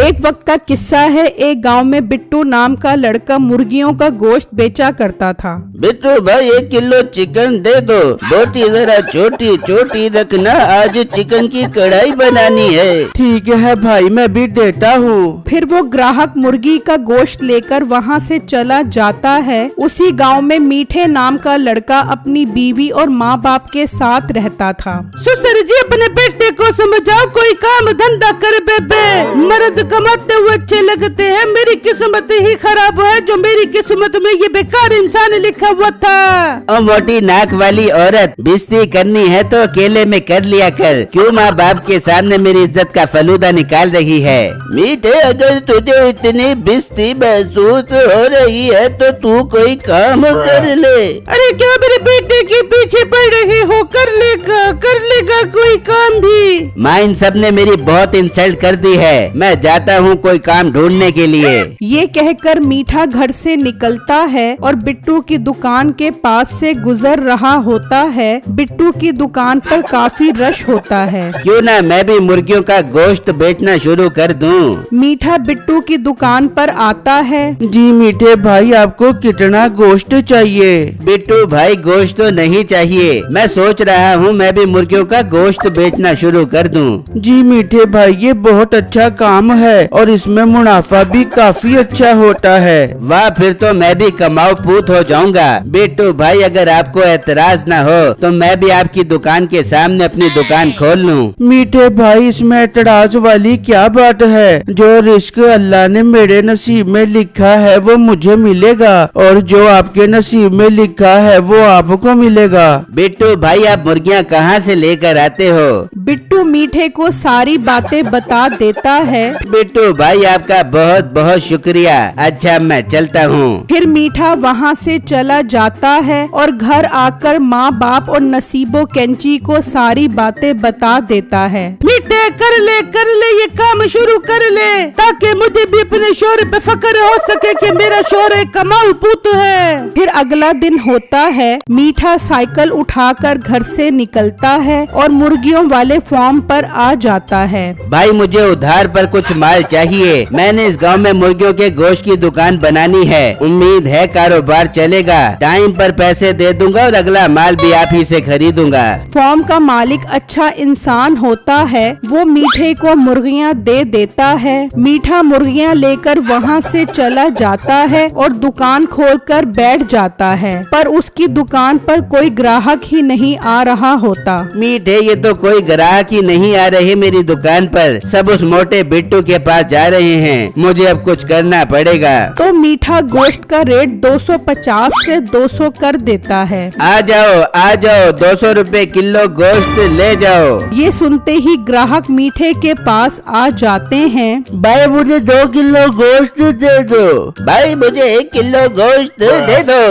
एक वक्त का किस्सा है। एक गांव में बिट्टू नाम का लड़का मुर्गियों का गोश्त बेचा करता था। बिट्टू भाई 1 किलो चिकन दे दो, बोटी जरा छोटी छोटी रखना, आज चिकन की कढ़ाई बनानी है। ठीक है भाई, मैं भी देता हूँ। फिर वो ग्राहक मुर्गी का गोश्त लेकर वहाँ से चला जाता है। उसी गांव में मीठे नाम का लड़का अपनी बीवी और माँ बाप के साथ रहता था। ससुर जी अपने बेटे को समझाओ, कोई काम धंधा कर बेबे, मर्द कमाते हुए अच्छे लगते हैं। मेरी किस्मत ही खराब है जो मेरी किस्मत में ये बेकार इंसान लिखा हुआ था। और मोटी नाक वाली औरत, बिस्ती करनी है तो अकेले में कर लिया कर, क्यों माँ बाप के सामने मेरी इज्जत का फलूदा निकाल रही है। मीठे, अगर तुझे इतनी बिस्ती महसूस हो रही है तो तू कोई काम कर ले। अरे क्या मेरे बेटे के पीछे पड़ रहे हो? कर लेगा कोई काम भी। माँ, इन सब ने मेरी बहुत इंसल्ट कर दी है, मैं जाता हूँ कोई काम ढूंढने के लिए। ये कहकर मीठा घर से निकलता है और बिट्टू की दुकान के पास से गुजर रहा होता है। बिट्टू की दुकान पर काफी रश होता है। क्यों ना मैं भी मुर्गियों का गोश्त बेचना शुरू कर दूं। मीठा बिट्टू की दुकान पर आता है। जी मीठे भाई, आपको कितना गोश्त चाहिए? बिट्टू भाई, गोश्त तो नहीं चाहिए, मैं सोच रहा हूँ मैं भी मुर्गियों का गोश्त बेचना शुरू कर दूं। जी मीठे भाई, ये बहुत अच्छा काम है और इसमें मुनाफा भी काफी अच्छा होता है। वाह, फिर तो मैं भी कमाऊ पूत हो जाऊंगा। बिट्टू भाई, अगर आपको एतराज ना हो तो मैं भी आपकी दुकान के सामने अपनी दुकान खोल लूं। मीठे भाई, इसमें एतराज वाली क्या बात है? जो रिस्क अल्लाह ने मेरे नसीब में लिखा है वो मुझे मिलेगा और जो आपके नसीब में लिखा है वो आपको मिलेगा। बिट्टू भाई, आप मुर्गियाँ कहाँ से लेकर आते हो? बिट्टू मीठे को सारी बातें बता देता है। बिट्टू भाई, आपका बहुत बहुत शुक्रिया। अच्छा, मैं चलता हूँ। फिर मीठा वहाँ से चला जाता है और घर आकर माँ बाप और नसीबो कैंची को सारी बातें बता देता है। मीठे, कर ले ये काम शुरू कर ले, ताकि मुझे भी अपने शोहर पे फक्र हो सके कि मेरा शोहर एक कमाऊ पूत है। फिर अगला दिन होता है। मीठा साइकिल उठाकर घर से निकलता है और मुर्गियों वाले फार्म पर आ जाता है। भाई, मुझे उधार पर कुछ माल चाहिए। मैंने इस गांव में मुर्गियों के गोश्त की दुकान बनानी है, उम्मीद है कारोबार चलेगा। टाइम पर पैसे दे दूंगा और अगला माल भी आप ही से खरीदूंगा। फार्म का मालिक अच्छा इंसान होता है, वो मीठे को मुर्गियाँ दे देता है। मीठा मुर्गियाँ लेकर वहाँ से चला जाता है और दुकान खोलकर बैठ जाता है, पर उसकी दुकान पर कोई ग्राहक ही नहीं आ रहा होता। मीठे, ये तो कोई ग्राहक ही नहीं आ रहे मेरी दुकान पर, सब उस मोटे बिट्टू के पास जा रहे हैं। मुझे अब कुछ करना पड़ेगा। तो मीठा गोश्त का रेट 250 से 200 कर देता है। आ जाओ 200 रुपए किलो गोश्त ले जाओ। ये सुनते ही ग्राहक मीठे के पास आ जाते हैं। भाई, मुझे 2 किलो गोश्त दे दो। भाई, मुझे 1 किलो गोश्त दे दो।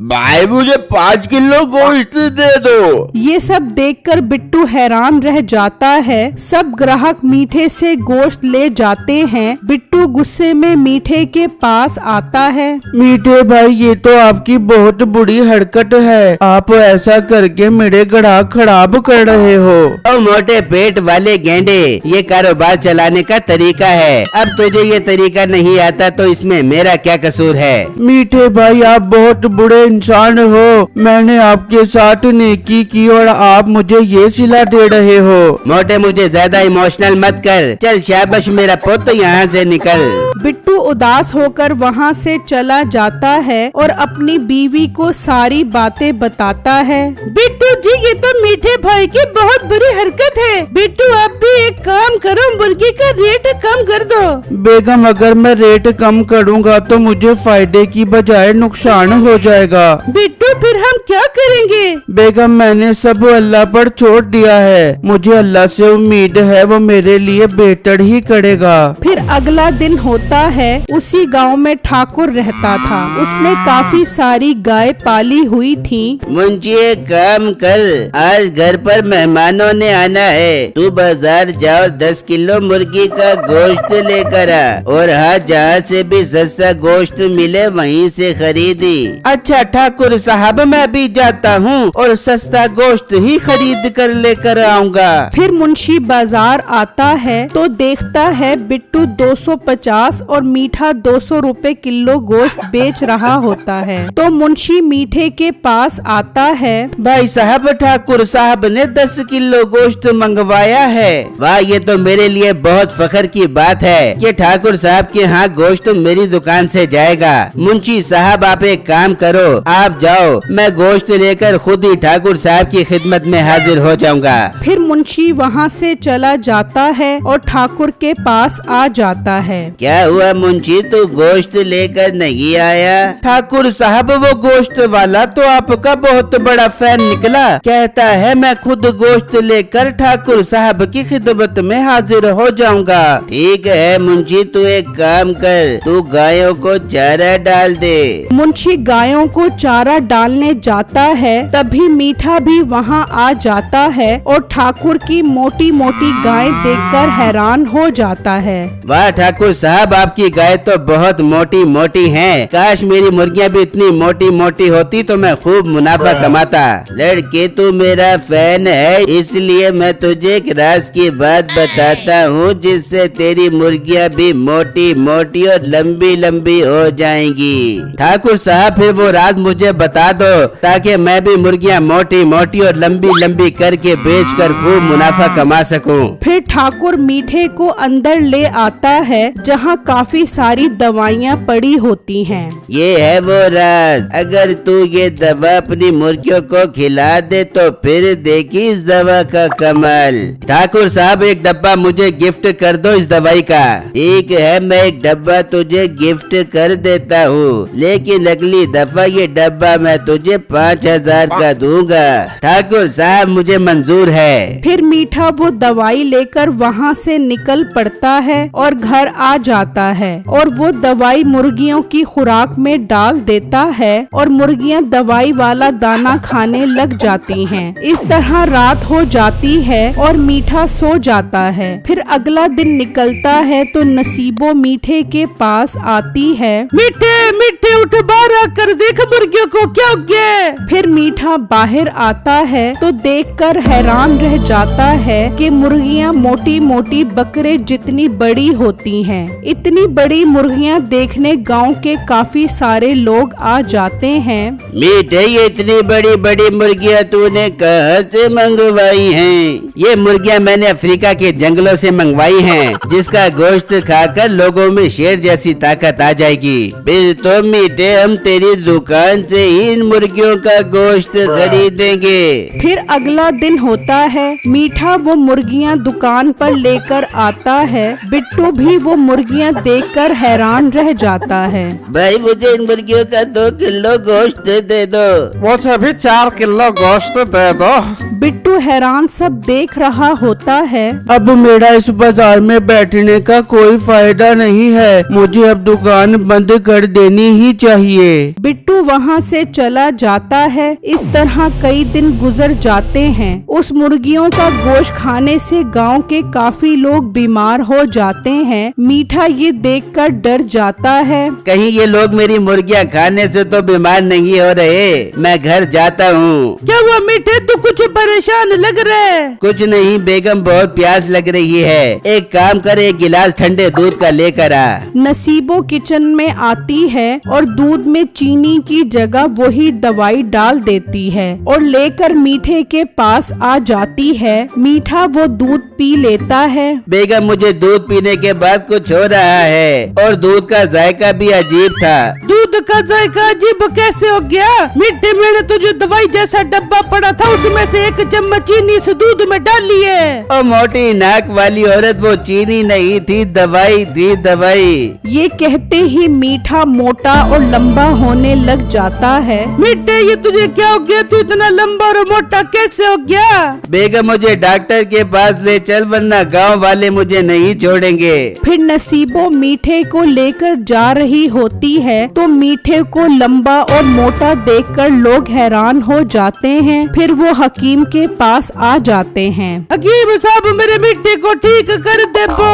भाई, मुझे 5 किलो गोश्त दे दो। ये सब देखकर बिट्टू हैरान रह जाता है। सब ग्राहक मीठे से गोश्त ले जाते हैं। बिट्टू गुस्से में मीठे के पास आता है। मीठे भाई, ये तो आपकी बहुत बुरी हरकत है, आप ऐसा करके मेरे ग्राहक खराब कर रहे हो। ओ मोटे पेट वाले गेंडे, ये कारोबार चलाने का तरीका है। अब तुझे ये तरीका नहीं आता तो इसमें मेरा क्या कसूर है? मीठे भाई, आप बहुत बुरे इंसान हो। मैंने आपके साथ नेकी की और आप मुझे ये सिला दे रहे हो। मोटे, मुझे ज्यादा इमोशनल मत कर। चल शाबाश मेरा पुत्र, यहाँ से निकल। बिट्टू उदास होकर वहाँ से चला जाता है और अपनी बीवी को सारी बातें बताता है। बिट्टू जी, ये तो मीठे भाई की बहुत बुरी हरकत है। बिट्टू, आप भी एक काम करो, मुर्गी का रेट कम कर दो। बेगम, अगर मैं रेट कम करूँगा तो मुझे फायदे की बजाय नुकसान हो जाएगा। बिट्टू, फिर हम क्या करेंगे? बेगम, मैंने सब अल्लाह पर छोड़ दिया है। मुझे अल्लाह से उम्मीद है वो मेरे लिए बेहतर ही करेगा। फिर अगला दिन होता है। उसी गांव में ठाकुर रहता था। उसने काफी सारी गाय पाली हुई थी। मुंशी, एक काम कर, आज घर पर मेहमानों ने आना है, तू बाजार जाओ 10 किलो मुर्गी का गोश्त लेकर लिया और हाँ, जहाँ से भी सस्ता गोश्त मिले वहीं से खरीदी। अच्छा ठाकुर साहब, मैं भी जाता हूँ और सस्ता गोश्त ही खरीद कर लेकर आऊँगा। फिर मुंशी बाजार आता है तो देखता है बिट्टू 250 और मीठा 200 रुपए किलो गोश्त बेच रहा होता है। तो मुंशी मीठे के पास आता है। भाई साहब, ठाकुर साहब ने 10 किलो गोश्त मंगवाया है। वाह, ये तो मेरे लिए बहुत फख्र की बात है कि ठाकुर साहब के यहाँ गोश्त मेरी दुकान से जाएगा। मुंशी साहब, आप एक काम करो, आप जाओ, मैं गोश्त लेकर खुद ही ठाकुर साहब की खिदमत में हाजिर हो जाऊंगा। फिर मुंशी वहाँ से चला जाता है और ठाकुर के पास आ जाता है। क्या हुआ मुंशी, तू गोश्त लेकर नहीं आया? ठाकुर साहब, वो गोश्त वाला तो आपका बहुत बड़ा फैन निकला। कहता है मैं खुद गोश्त लेकर ठाकुर साहब की खिदमत में हाजिर हो जाऊंगा। ठीक है मुंशी, तू एक काम कर, तू गायों को चारा डाल दे। मुंशी गायों को चारा डालने जाता है, तभी मीठा भी वहाँ आ जाता है और ठाकुर की मोटी मोटी गाय देखकर हैरान हो जाता है। वाह ठाकुर साहब, आपकी गाय तो बहुत मोटी मोटी हैं। काश मेरी मुर्गियाँ भी इतनी मोटी मोटी होती तो मैं खूब मुनाफा कमाता। लड़के, तू मेरा फैन है, इसलिए मैं तुझे एक राज की बात बताता हूँ जिससे तेरी मुर्गियाँ भी मोटी मोटी और लंबी लंबी हो जाएंगी। ठाकुर साहब, फिर वो राज मुझे बता दो ताकि मैं भी मुर्गियाँ मोटी मोटी और लंबी लंबी करके बेचकर खूब मुनाफा कमा सकूं। फिर ठाकुर मीठे को अंदर ले आता है जहाँ काफी सारी दवाइयाँ पड़ी होती हैं। ये है वो राज, अगर तू ये दवा अपनी मुर्गियों को खिला दे तो फिर देखी इस दवा का कमाल। ठाकुर साहब, एक डब्बा मुझे गिफ्ट कर दो इस दवाई का। ठीक है, मैं एक डब्बा तुझे गिफ्ट कर देता हूँ, लेकिन अगली दफा ये डब्बा मैं तुझे 5000 का दूंगा। ठाकुर साहब, मुझे मंजूर है। फिर मीठा वो दवाई लेकर वहाँ से निकल पड़ता है और घर आ जाता है और वो दवाई मुर्गियों की खुराक में डाल देता है और मुर्गियाँ दवाई वाला दाना खाने लग जाती हैं। इस तरह रात हो जाती है और मीठा सो जाता है। फिर अगला दिन निकलता है तो नसीबो मीठे के पास आती है। मीठे मीठे उठ, बाहर आकर देख मुर्गियों को क्या हो गया। फिर मीठा बाहर आता है तो देखकर हैरान रह जाता है कि मुर्गियाँ मोटी मोटी बकरे जितनी बड़ी होती हैं। इतनी बड़ी मुर्गियाँ देखने गांव के काफी सारे लोग आ जाते हैं। मीठे, ये इतनी बड़ी बड़ी मुर्गियाँ तूने कहाँ से मंगवाई हैं? ये मुर्गियाँ मैंने अफ्रीका के जंगलों से मंगवाई हैं, जिसका गोश्त खाकर लोगों में शेर जैसी ताकत आ जाएगी। फिर तो मीठे, हम तेरी दुकान से ही इन मुर्गियों का गोश्त खरीदेंगे। फिर अगला दिन होता है, मीठा वो मुर्गियाँ दुकान पर लेकर आता है। बिट्टू भी वो मुर्गियाँ देखकर हैरान रह जाता है। भाई, मुझे इन मुर्गियों का 2 किलो गोश्त दे दो। मुझे भी 4 किलो गोश्त दे दो। बिट्टू हैरान सब देख रहा होता है। अब मेरा इस बाजार में बैठने का कोई फायदा नहीं है, मुझे अब दुकान बंद कर देनी ही चाहिए। बिट्टू वहाँ से चला जाता है। इस तरह कई दिन गुजर जाते हैं। उस मुर्गियों का गोश्त खाने से गांव के काफी लोग बीमार हो जाते हैं। मीठा ये देखकर डर जाता है। कहीं ये लोग मेरी मुर्गियाँ खाने से तो बीमार नहीं हो रहे। मैं घर जाता हूँ। क्या हुआ मीठे, तू कुछ परेशान लग रहा है? कुछ नहीं बेगम, बहुत प्यास लग रही है। एक काम कर, एक गिलास ठंडे दूध का लेकर आ। नसीबो किचन में आती है और दूध में चीनी की जगह वही दवाई डाल देती है और लेकर मीठे के पास आ जाती है। मीठा वो दूध पी लेता है। बेगम, मुझे दूध पीने के बाद कुछ हो रहा है और दूध का जायका भी अजीब था। दूध का जायका अजीब कैसे हो गया? मीठे, मैंने तुझे दवाई जैसा डब्बा पड़ा था उसमें से 1 चम्मच चीनी इस दूध में डाली है। ओ मोटी नाक वाली औरत, वो चीनी नहीं थी, दवाई थी, दवाई। ये कहते ही मीठा मोटा और लंबा होने लग जाता है। मीठे, ये तुझे क्या हो गया? तू इतना लंबा और मोटा कैसे हो गया? बेगम, मुझे डॉक्टर के पास ले चल, वरना गांव वाले मुझे नहीं छोड़ेंगे। फिर नसीबो मीठे को लेकर जा रही होती है तो मीठे को लंबा और मोटा देखकर लोग हैरान हो जाते हैं। फिर वो हकीम के पास आ जाते हैं। हकीम साहब मेरे मीठे को ठीक कर दे बो।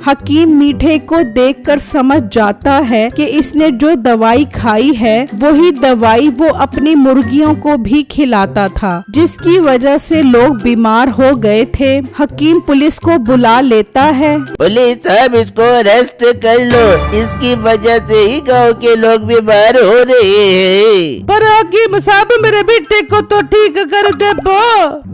हकीम मीठे को देखकर समझ जाता है कि इसने जो दवाई खाई है वही दवाई वो अपनी मुर्गियों को भी खिलाता था, जिसकी वजह से लोग बीमार हो गए थे। हकीम पुलिस को बुला लेता है। पुलिस साहब इसको अरेस्ट कर लो, इसकी वजह से ही गांव के लोग बीमार हो रहे हैं। पर हकीम साहब मेरे बेटे को तो ठीक कर दे बो।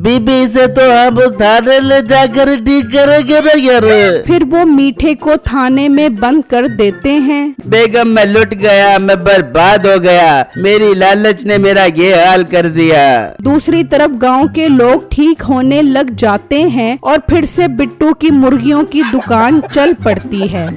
बीबी से तो हम थाने ले जाकर ठीक करेंगे ना यार। फिर वो मीठे को थाने में बंद कर देते हैं। बेगम मैं लुट गया, मैं बर्बाद हो गया, मेरी लालच ने मेरा ये हाल कर दिया। दूसरी तरफ गांव के लोग ठीक होने लग जाते हैं और फिर से बिट्टू की मुर्गियों की दुकान चल पड़ती है।